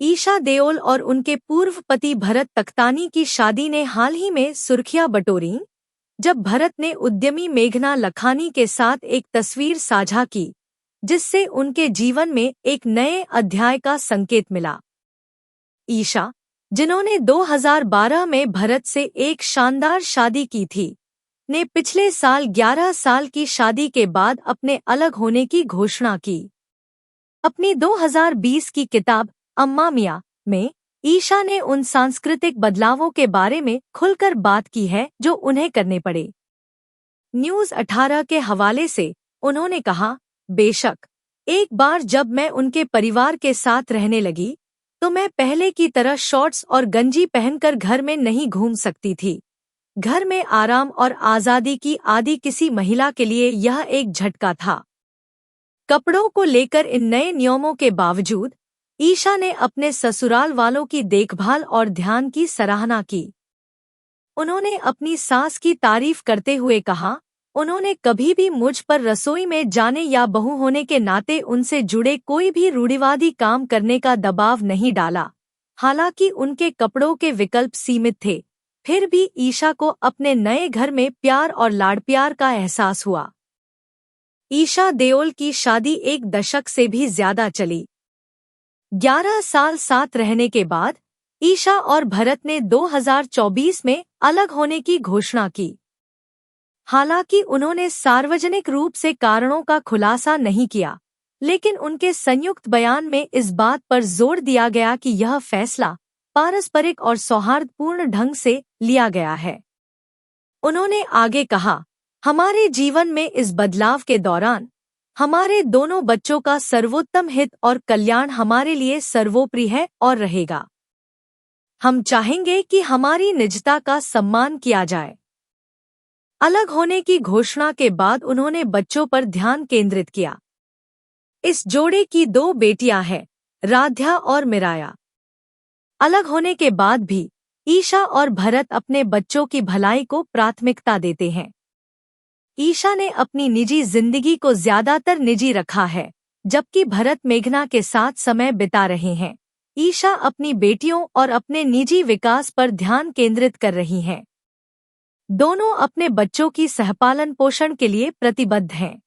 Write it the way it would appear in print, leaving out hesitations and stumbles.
ईशा देओल और उनके पूर्व पति भरत तख्तानी की शादी ने हाल ही में सुर्खियां बटोरीं, जब भरत ने उद्यमी मेघना लखानी के साथ एक तस्वीर साझा की, जिससे उनके जीवन में एक नए अध्याय का संकेत मिला। ईशा, जिन्होंने 2012 में भरत से एक शानदार शादी की थी, ने पिछले साल 11 साल की शादी के बाद अपने अलग होने की घोषणा की। अपनी 2020 की किताब अम्मा मियां में ईशा ने उन सांस्कृतिक बदलावों के बारे में खुलकर बात की है जो उन्हें करने पड़े। न्यूज़ 18 के हवाले से उन्होंने कहा, बेशक, एक बार जब मैं उनके परिवार के साथ रहने लगी, तो मैं पहले की तरह शॉर्ट्स और गंजी पहनकर घर में नहीं घूम सकती थी। घर में आराम और आज़ादी की आदि किसी महिला के लिए यह एक झटका था। कपड़ों को लेकर इन नए नियमों के बावजूद ईशा ने अपने ससुराल वालों की देखभाल और ध्यान की सराहना की। उन्होंने अपनी सास की तारीफ करते हुए कहा, उन्होंने कभी भी मुझ पर रसोई में जाने या बहू होने के नाते उनसे जुड़े कोई भी रूढ़िवादी काम करने का दबाव नहीं डाला। हालांकि उनके कपड़ों के विकल्प सीमित थे, फिर भी ईशा को अपने नए घर में प्यार और लाड़ प्यार का एहसास हुआ। ईशा देओल की शादी एक दशक से भी ज्यादा चली। 11 साल साथ रहने के बाद ईशा और भरत ने 2024 में अलग होने की घोषणा की। हालांकि उन्होंने सार्वजनिक रूप से कारणों का खुलासा नहीं किया, लेकिन उनके संयुक्त बयान में इस बात पर जोर दिया गया कि यह फैसला पारस्परिक और सौहार्दपूर्ण ढंग से लिया गया है। उन्होंने आगे कहा, हमारे जीवन में इस बदलाव के दौरान हमारे दोनों बच्चों का सर्वोत्तम हित और कल्याण हमारे लिए सर्वोपरि है और रहेगा। हम चाहेंगे कि हमारी निजता का सम्मान किया जाए। अलग होने की घोषणा के बाद उन्होंने बच्चों पर ध्यान केंद्रित किया। इस जोड़े की 2 बेटियां हैं, राध्या और मिराया। अलग होने के बाद भी ईशा और भरत अपने बच्चों की भलाई को प्राथमिकता देते हैं। ईशा ने अपनी निजी जिंदगी को ज्यादातर निजी रखा है, जबकि भरत मेघना के साथ समय बिता रहे हैं। ईशा अपनी बेटियों और अपने निजी विकास पर ध्यान केंद्रित कर रही हैं। दोनों अपने बच्चों की सहपालन पोषण के लिए प्रतिबद्ध हैं।